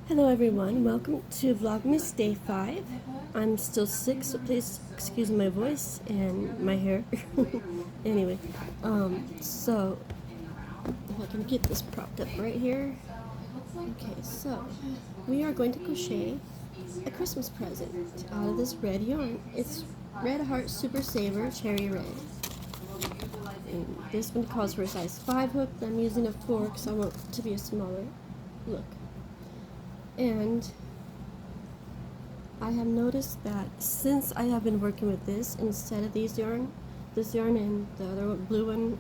Hello everyone, welcome to Vlogmas Day 5. I'm still sick, so please excuse my voice and my hair. Anyway, so if I can get this propped up right here. Okay, so we are going to crochet a Christmas present out of this red yarn. It's Red Heart Super Saver Cherry Red. And this one calls for a size 5 hook. I'm using a 4 because I want it to be a smaller look. And I have noticed that since I have been working with this instead of this yarn and the other blue one,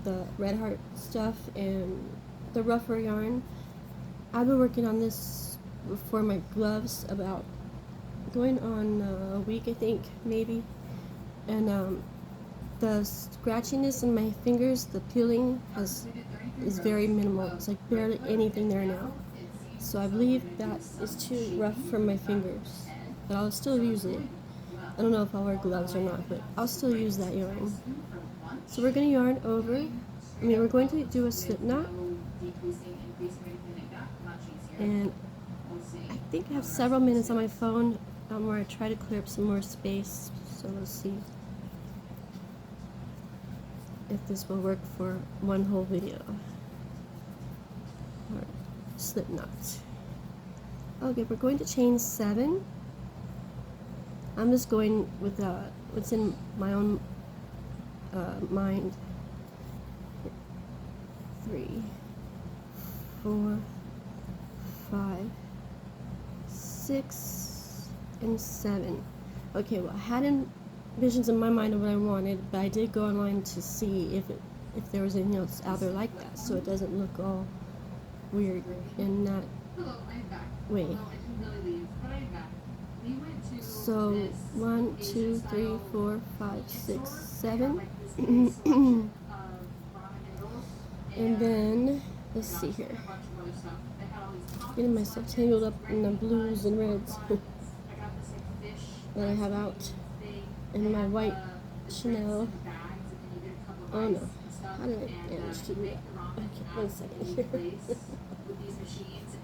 the Red Heart stuff and the rougher yarn, I've been working on this for my gloves about going on a week, I think, maybe. And the scratchiness in my fingers, the peeling is very minimal. It's like barely anything there now. So I believe that is too rough for my fingers, but I'll still use it. I don't know if I'll wear gloves or not, but I'll still use that yarn. So we're going to yarn over, we're going to do a slip knot, and I think I have several minutes on my phone where I try to clear up some more space, so let's see if this will work for one whole video. Slip knots. Okay, we're going to chain 7. I'm just going with what's in my own mind. 3, 4, 5, 6, and 7. Okay, well, I had visions in my mind of what I wanted, but I did go online to see if there was anything else out there like that, so it doesn't look all weird in that way. So 1, 2, 3, 4, 5, 6, 7. And then let's see here. Getting myself tangled up in the blues and reds that I have out in my white Chanel. Oh no. How did I manage to do that? Okay, 1 second here.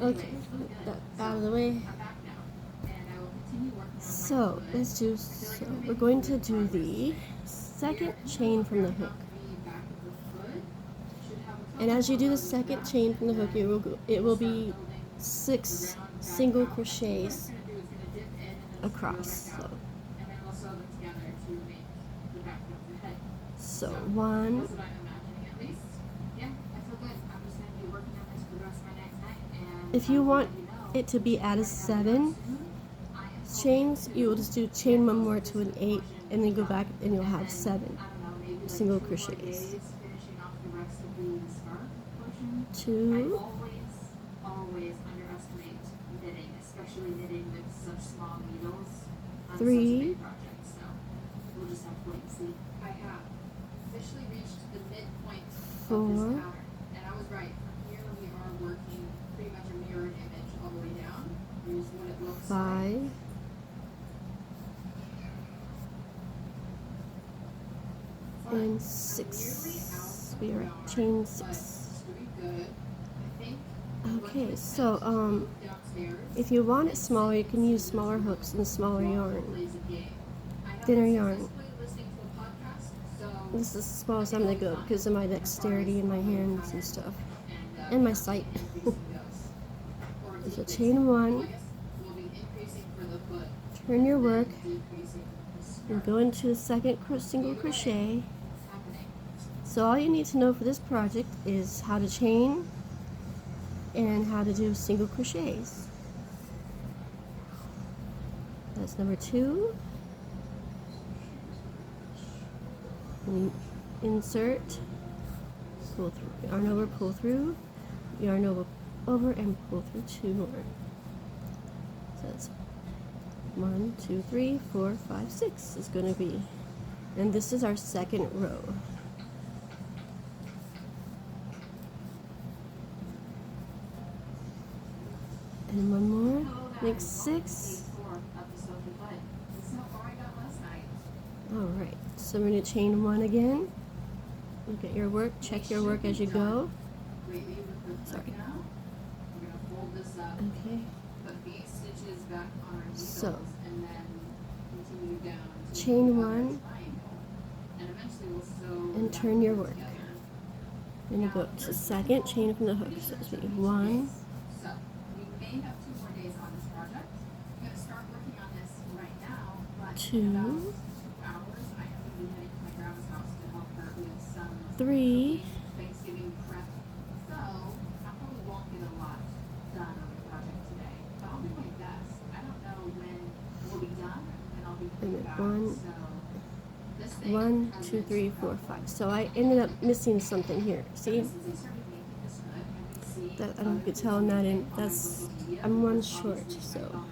Okay, get that out of the way. So we're going to do the second chain from the hook. And as you do the second chain from the hook, it will be 6 single crochets across. So 1, if you want it to be at a 7 chains, you will just do chain 1 more to an 8 and then go back and you'll have 7 single crochets. 2, 3, 4, 5, and 6. We are at chain 6. Okay, so if you want it smaller, you can use smaller hooks and smaller yarn, thinner yarn. This is the smallest I'm going to go because of my dexterity in my hands and stuff, and my sight. So chain 1, turn your work, and go into the second single crochet. So all you need to know for this project is how to chain and how to do single crochets. That's number 2. And insert, pull through, yarn over, pull through, yarn over and pull through 2 more. So that's 1, 2, 3, 4, 5, 6 is going to be, and this is our second row. And 1 more, makes 6. Alright, so we're going to chain 1 again. Look at your work, check your work as you go. Sorry. Okay. So chain one and turn your work. Then you go to second chain from the hook. So it's going to be 1, 2, 3, 1, 2, 3, 4, 5. So I ended up missing something here. See? That I don't know if you can tell I'm not in. I'm one short. So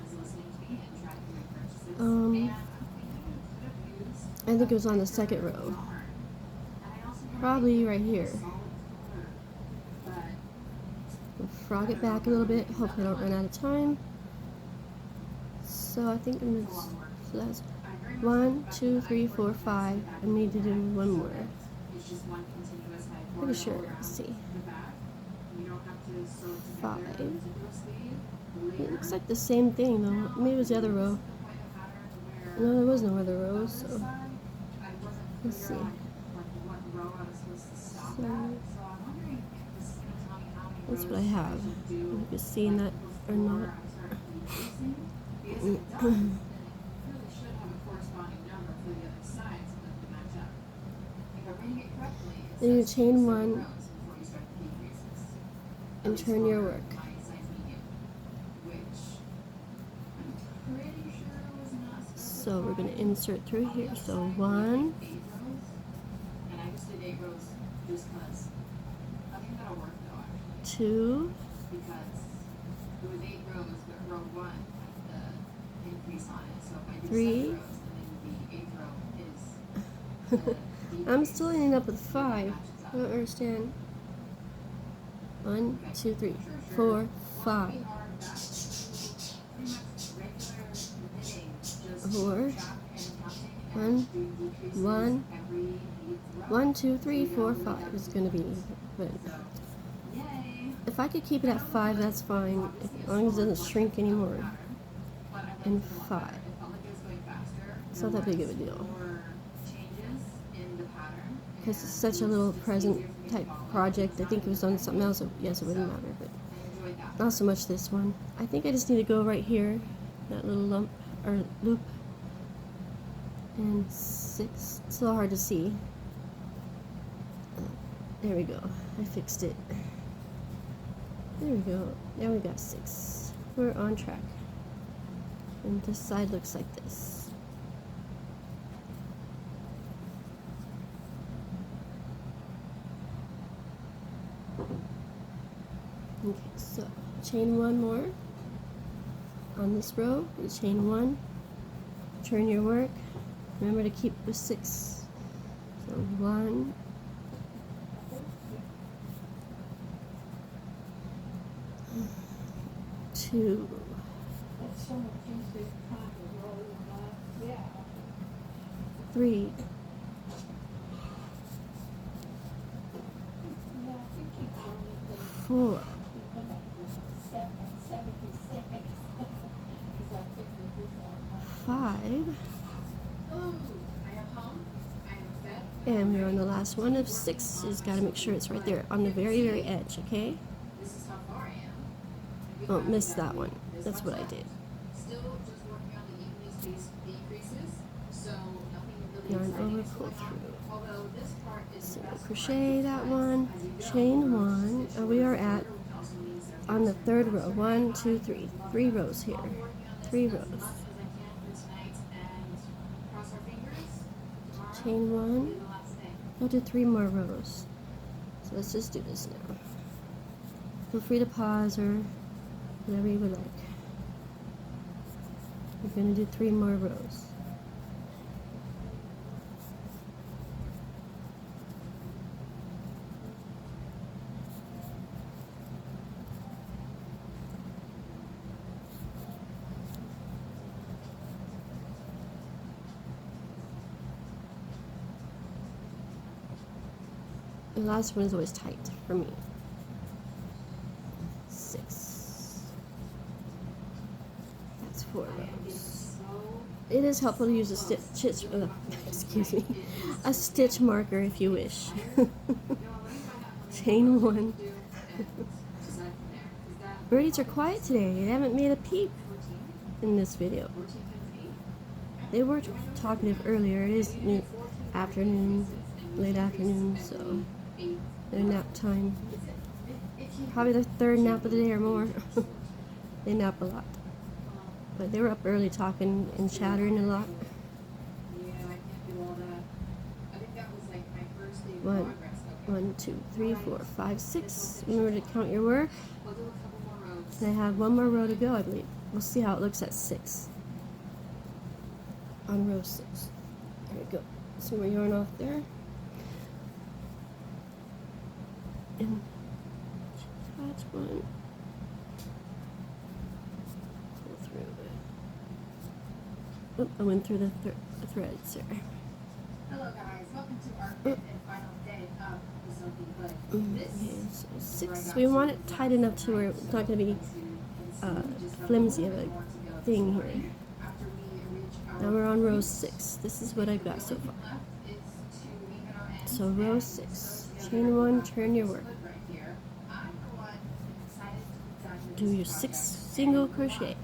I think it was on the second row. Probably right here. We'll frog it back a little bit. Hopefully I don't run out of time. So I think so that's 1, 2, 3, 4, 5. I need to do one more. Pretty sure. Let's see. 5. It looks like the same thing though. Maybe it was the other row. No, there was no other rows. So let's see. So that's what I have. I don't know if you're seeing that or not. Then you chain 1 and turn your work. So we're going to insert through here. So 1, 2, 3. I'm still ending up with 5. I don't understand. 1, 2, 3, 4, 5. 4. 1, 2, 3, 4, 5 is going to be good. If I could keep it at 5, that's fine. As long as it doesn't shrink anymore. And 5. It's not that big of a deal. Because it's such a little present type project. I think it was on something else. Yes, it wouldn't matter, but not so much this one. I think I just need to go right here, that little lump or loop, and 6. It's a little hard to see. There we go. I fixed it. There we go. Now we got 6. We're on track. And this side looks like this. Okay, so chain 1 more on this row. You chain 1, turn your work. Remember to keep with 6. So 1, 2, 3, 4, 5, and we're on the last one of 6. You just got to make sure it's right there on the very, very edge, okay? Don't miss that one. That's what I did. Yarn over, pull through. Single crochet that one, chain 1, and we are at on the 3rd row. 1, 2, 3. 3 rows here. 3 rows. Chain 1. I'll do 3 more rows. So let's just do this now. Feel free to pause or whatever you would like. We're going to do 3 more rows. The last one is always tight for me. 6. 4 rows. It is helpful to use a stitch excuse me, a stitch marker if you wish. Chain 1. Birdies are quiet today. They haven't made a peep in this video. They were talkative earlier. It is afternoon, late afternoon, so their nap time. Probably their 3rd nap of the day or more. They nap a lot. But they were up early talking and chattering a lot. 1, 2, 3, 4, 5, 6. Remember to count your work. And I have 1 more row to go, I believe. We'll see how it looks at 6. On row 6. There we go. Some more yarn off there. And that's 1. Pull through it. Oh, I went through the threads there. Hello guys, welcome to our 5th and final day of the Soaking Hood. Okay, so 6. We want it tight enough to where it's not going to be flimsy of a thing here. Now we're on row 6. This is what I've got so far. So row 6. Chain 1, turn your work. Do your 6 single crochets.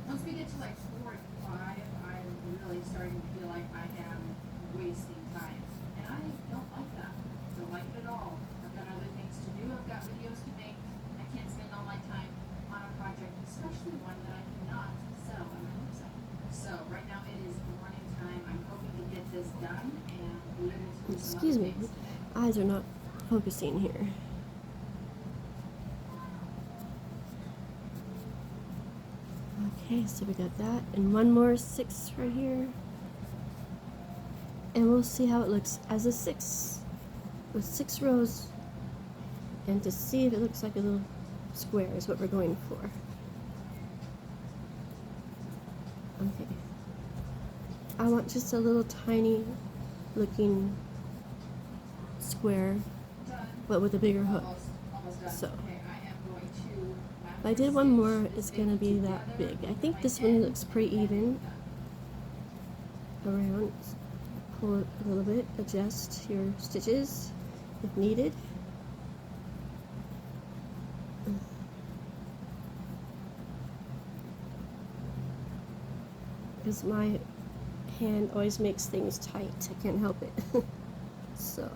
Once we get to like 4 and 5, I'm really starting to feel like I am wasting time. And I don't like that. Don't like it at all. I've got other things to do. I've got videos to make. I can't spend all my time on a project, especially one that I cannot sell on my website. So right now it is morning time. I'm hoping to get this done and be able to do some Excuse other me, things today. eyes are not focusing here. Okay, so we got that, and 1 more 6 right here, and we'll see how it looks as a 6 with 6 rows, and to see if it looks like a little square is what we're going for. Okay, I want just a little tiny looking square, but with a bigger hook. So if I did 1 more, it's going to be that big. I think this one looks pretty even around. Pull it a little bit, adjust your stitches if needed. Because my hand always makes things tight. I can't help it. So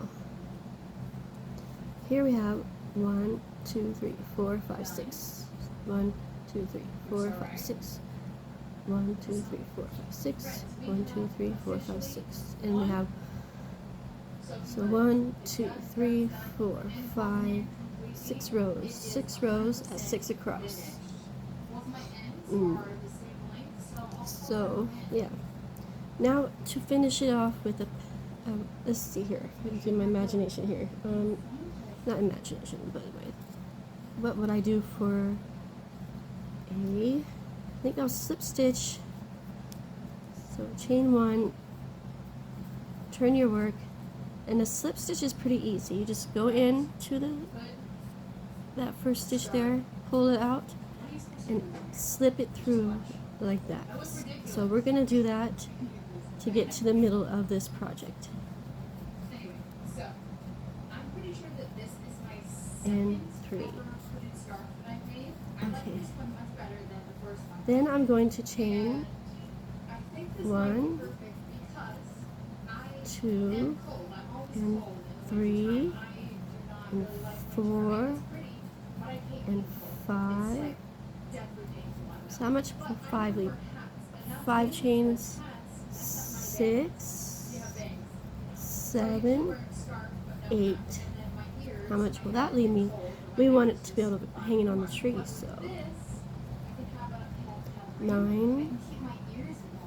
here we have 1, 2, 3, 4, 5, 6. 1, 2, 3, 4, 5, 6. 1, 2, 3, 4, 5, 6. 1, 2, 3, 4, 5, 6. And we have, so 1, 2, 3, 4, 5, 6 rows. 6 rows at 6 across. So, yeah. Now to finish it off with a, let's see here. Let me do my imagination here. Not imagination, but wait. What would I do for I think I'll slip stitch. So chain 1, turn your work, and a slip stitch is pretty easy. You just go in to that first stitch there, pull it out, and slip it through like that. So we're going to do that to get to the middle of this project. And 3. Okay. Then I'm going to chain 1, 2, and 3, and 4, and 5. So how much for 5 leave? 5 chains, 6, 7, 8. How much will that leave me? We want it to be able to hang it on the tree, so 9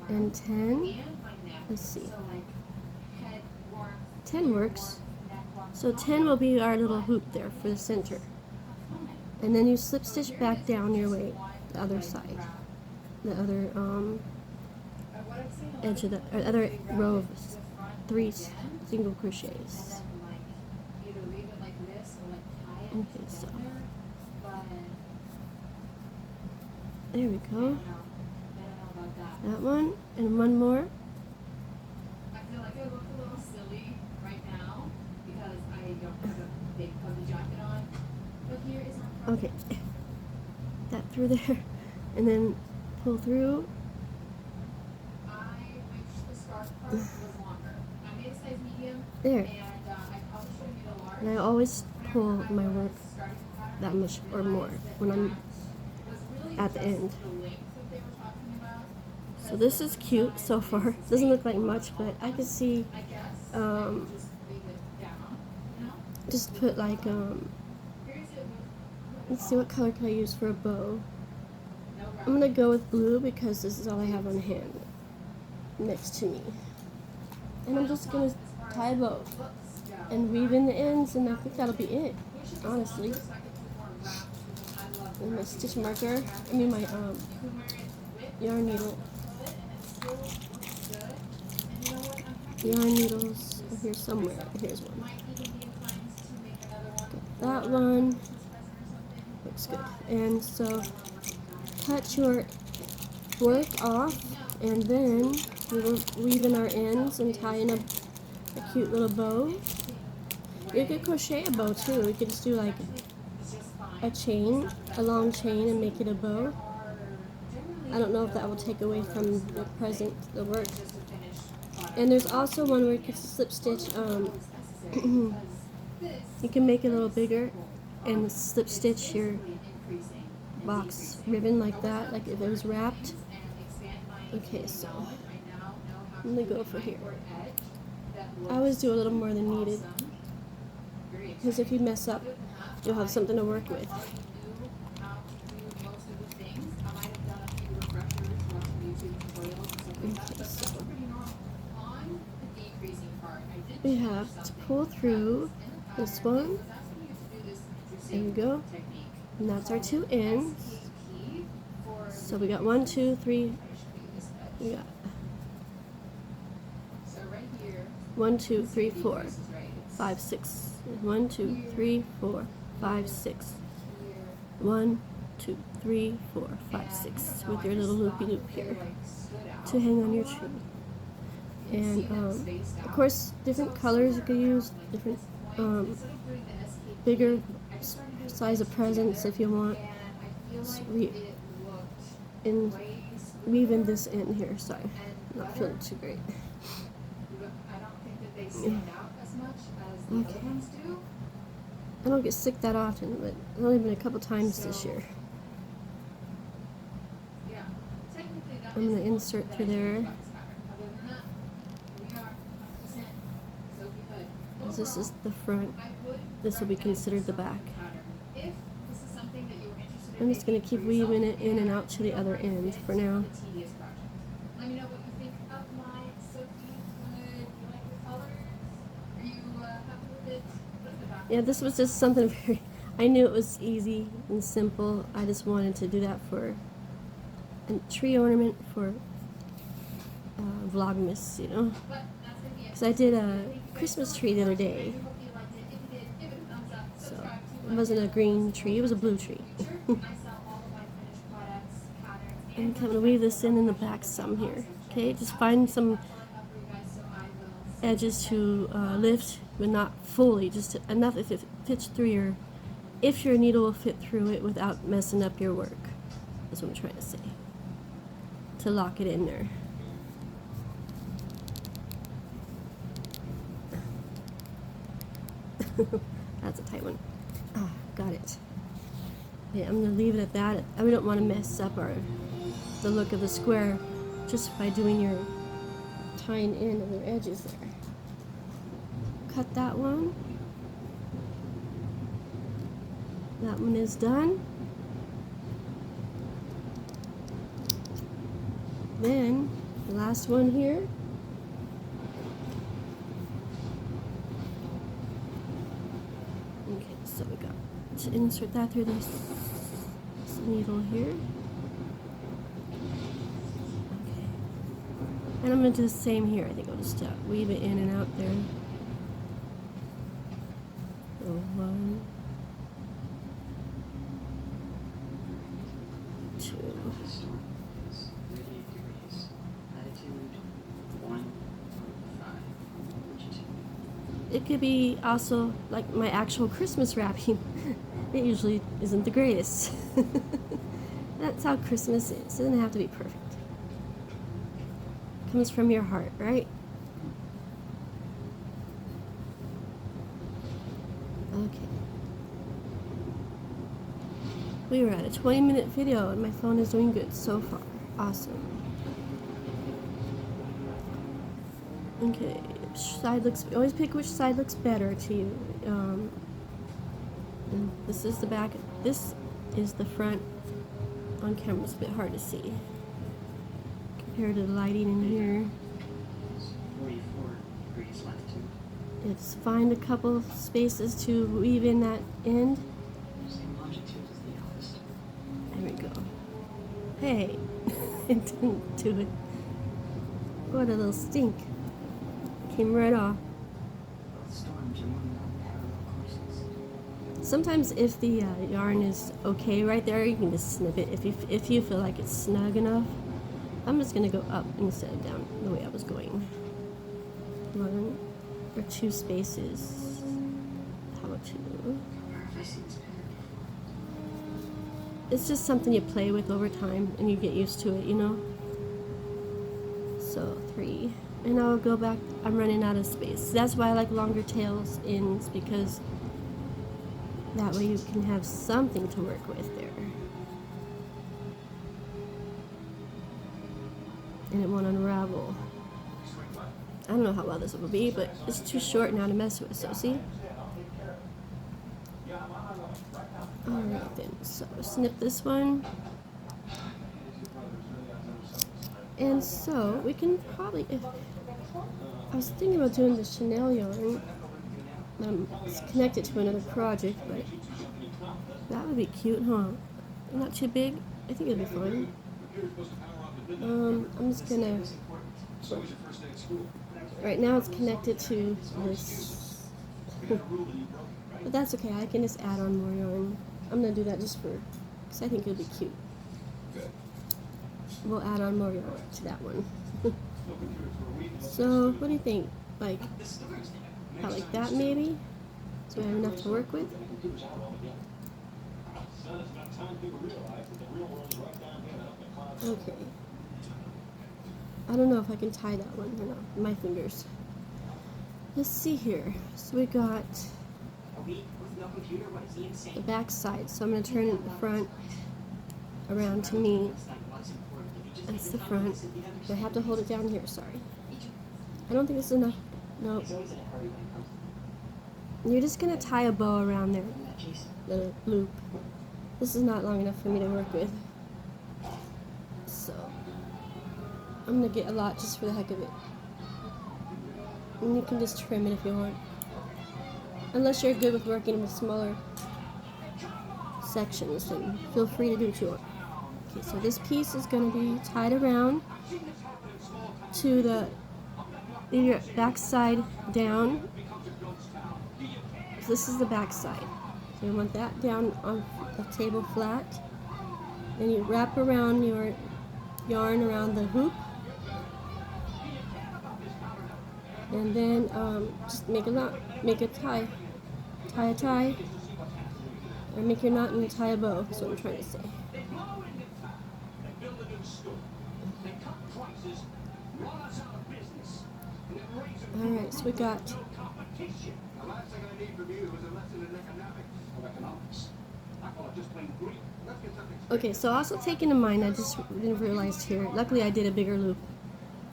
and 10. Let's see. 10 works. So 10 will be our little hoop there for the center. And then you slip stitch back down your way, the other side, the other edge of the other row of 3 single crochets. Okay, so but there we I go. don't know. I don't know about that. That one and one more. I feel like I look a little silly right now because I don't have a big fuzzy jacket on. But here is my Okay, that through there, and then pull through. I wish the scarf part was longer. I made a size medium, There. and I probably should have made a large. And I always pull Whenever my I work was starting the pattern, that I much or realized more that when I'm that was really at the just end. the length that they were talking about. So this is cute so far. Doesn't look like much, but I could see I guess just leave it down, you know? just put like Here's it with let's see, what color can I use for a bow. no I'm gonna go with blue because this is all I have on hand next to me. And I'm just gonna tie a bow and weave in the ends, and I think that'll be it, honestly. And my stitch marker, I mean my yarn needle. Yarn needles are here somewhere. Here's one. That one looks good. And so cut your work off, and then we will weave in our ends and tie in a cute little bow. You could crochet a bow too. We could just do like a chain, a long chain, and make it a bow. I don't know if that will take away from the work. And there's also one where you can slip stitch. You can make it a little bigger and slip stitch your box ribbon like that, like if it was wrapped. Okay, so I'm gonna go for here. I always do a little more than needed, because if you mess up, you'll have something to work with. Okay, so we have to pull through this one. There we go. And that's our two ends. So we got 1, 2, 3. We got 1, 2, 3, 4, 5, 6. 1, 2, 3, 4, 5, 6. 1, 2, 3, 4, 5, 6. With your little loopy loop here to hang on your tree. And of course, different colors you could use, different bigger size of presents if you want. Weave in this in here. Sorry, I'm not feeling too great. Okay. I don't get sick that often, but it's only been a couple times this year. I'm going to insert through there. As this is the front, this will be considered the back. I'm just going to keep weaving it in and out to the other end for now. Let me know what you think of my Sophie Wood. You like the colors? Are you happy with it? Yeah, this was just something very, I knew it was easy and simple. I just wanted to do that for a tree ornament for Vlogmas, you know. Because I did a Christmas tree the other day. So it wasn't a green tree, it was a blue tree. I'm going to weave this in the back some here. Okay, just find some edges to lift, but not fully, just enough if it fits through if your needle will fit through it without messing up your work. That's what I'm trying to say. To lock it in there. That's a tight one. Ah, got it. Yeah, I'm gonna leave it at that. We don't want to mess up the look of the square just by doing your tying in of the edges there. Cut that one. That one is done. Then the last one here. Okay, so we got to insert that through this needle here. Okay. And I'm going to do the same here. I think I'll just weave it in and out there. So 1, storm is 38 degrees, latitude 105, longitude. It could be also like my actual Christmas wrapping. It usually isn't the greatest. That's how Christmas is. It doesn't have to be perfect. It comes from your heart, right? Okay. We were at a 20-minute video and my phone is doing good so far. Awesome. Okay, which side looks, always pick which side looks better to you. And this is the back, this is the front. On camera it's a bit hard to see compared to the lighting in here. 44 degrees latitude. It's find a couple spaces to weave in that end. Same longitude as the office. There we go. Hey, it didn't do it. What a little stink. Came right off. Both storms are moving on parallel courses. Sometimes if the yarn is okay right there, you can just snip it if you feel like it's snug enough. I'm just gonna go up instead of down the way I was going. 1 or 2 spaces. How about 2? Perfect seems better. It's just something you play with over time and you get used to it, you know? So 3. And I'll go back. I'm running out of space. That's why I like longer tails ends, because that way you can have something to work with there. And it won't unravel. I don't know how well this will be, but it's too short now to mess with, so see? Alright then, so snip this one. And so we can probably, if I was thinking about doing the chenille yarn, it's connected to another project, but that would be cute, huh? Not too big. I think it'd be fun. I'm just gonna. Right now it's connected to this, but that's okay. I can just add on more yarn. I'm gonna do that just for, because I think it'll be cute. We'll add on more yarn to that one. So, what do you think? Like, how like that maybe? So we have enough to work with? Okay. I don't know if I can tie that one or not. My fingers. Let's see here. So we got the back side. So I'm going to turn the front around to me. That's the front. I have to hold it down here, sorry. I don't think this is enough. No. You're just going to tie a bow around there. The loop. This is not long enough for me to work with. So, I'm going to get a lot just for the heck of it. And you can just trim it if you want. Unless you're good with working with smaller sections, then feel free to do what you want. Okay, so this piece is going to be tied around to the back side down. So this is the back side. So you want that down on the table flat. Then you wrap around your yarn around the hoop. And then just make a knot, make a tie. Tie a tie. Or make your knot and tie a bow, that's what I'm trying to say. Alright, so we got okay, so also take into mind, I just didn't realize here, luckily I did a bigger loop.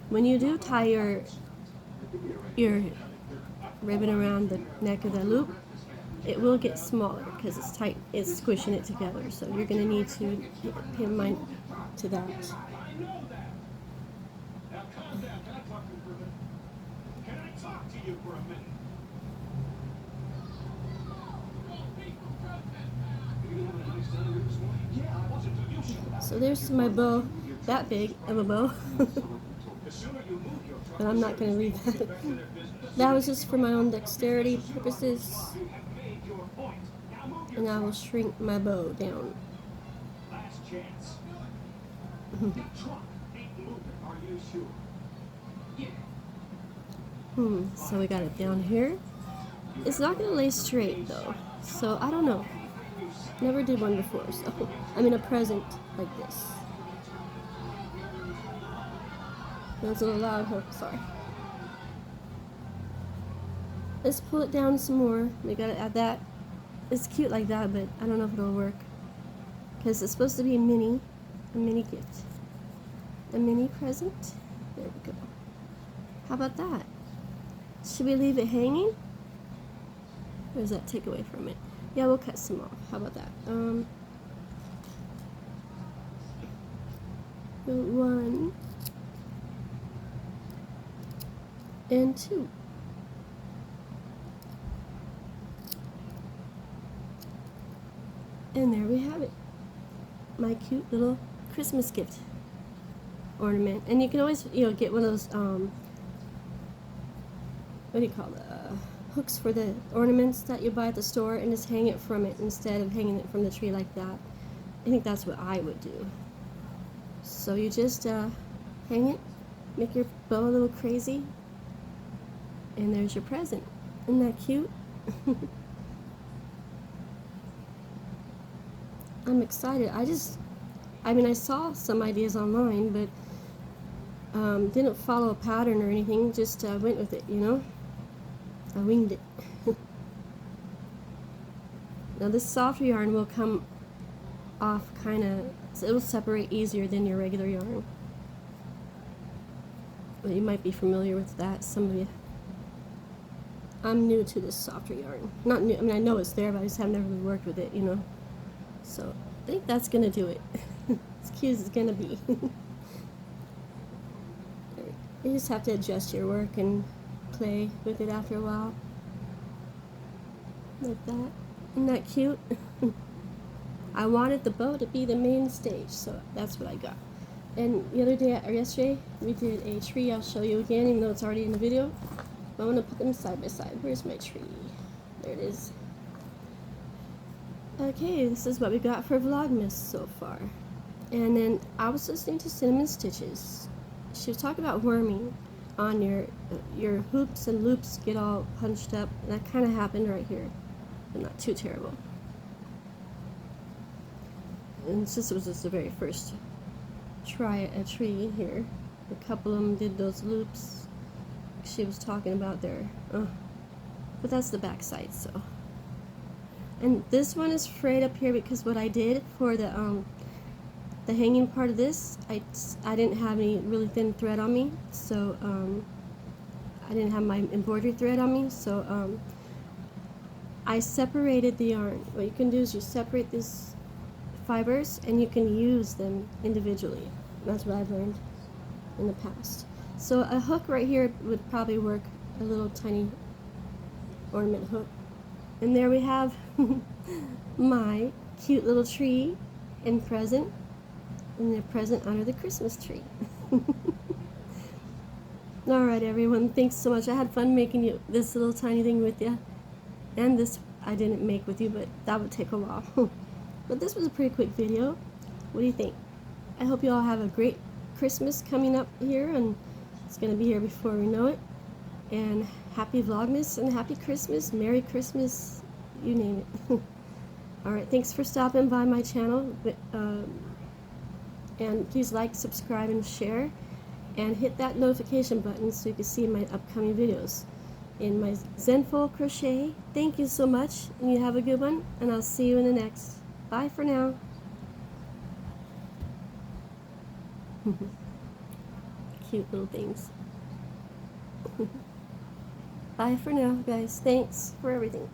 When you do tie your ribbon around the neck of the loop, it will get smaller because it's tight, it's squishing it together. So you're going to need to pay mind to that. So there's my bow, that big of a bow. But I'm not going to leave that. That was just for my own dexterity purposes. And I will shrink my bow down. So we got it down here. It's not gonna lay straight though, so I don't know. Never did one before, so I mean a present like this. That's a little loud, huh? Sorry. Let's pull it down some more. We gotta add that. It's cute like that, but I don't know if it'll work. Because it's supposed to be a mini gift. A mini present. There we go. How about that? Should we leave it hanging? Or does that take away from it? Yeah, we'll cut some off. How about that? 1 and 2. And there we have it. My cute little Christmas gift ornament. And you can always, get one of those, what do you call it? Hooks for the ornaments that you buy at the store and just hang it from it instead of hanging it from the tree like that. I think that's what I would do. So you just hang it, make your bow a little crazy, and there's your present. Isn't that cute? I'm excited. I saw some ideas online, but didn't follow a pattern or anything, just went with it, I winged it. Now this softer yarn will come off so it'll separate easier than your regular yarn. Well, you might be familiar with that, some of you. I'm new to this softer yarn. Not new, I know it's there, but I just have never really worked with it, So I think that's gonna do it. As cute as it's gonna be. You just have to adjust your work and play with it after a while. Like that. Isn't that cute? I wanted the bow to be the main stage, so that's what I got. And the other day, or yesterday, we did a tree. I'll show you again, even though it's already in the video. But I'm gonna put them side by side. Where's my tree? There it is. Okay, this is what we got for Vlogmas so far. And then I was listening to Cinnamon Stitches. She was talking about worming on your hoops and loops get all punched up. And that kind of happened right here, but not too terrible. And it was just the very first try at a tree here. A couple of them did those loops she was talking about there. But that's the back side, so. And this one is frayed up here because what I did for the hanging part of this, I didn't have any really thin thread on me, so I didn't have my embroidery thread on me, so I separated the yarn. What you can do is you separate these fibers and you can use them individually. That's what I've learned in the past. So a hook right here would probably work, a little tiny ornament hook. And there we have my cute little tree and present, and the present under the Christmas tree. Alright everyone, thanks so much. I had fun making this little tiny thing with you. And this I didn't make with you, but that would take a while. But this was a pretty quick video. What do you think? I hope you all have a great Christmas coming up here, and it's going to be here before we know it. And happy Vlogmas and happy Christmas, Merry Christmas, you name it. Alright, thanks for stopping by my channel. And please like, subscribe, and share. And hit that notification button so you can see my upcoming videos in my Zenful Crochet. Thank you so much, and you have a good one, and I'll see you in the next. Bye for now. Cute little things. Bye for now, guys. Thanks for everything.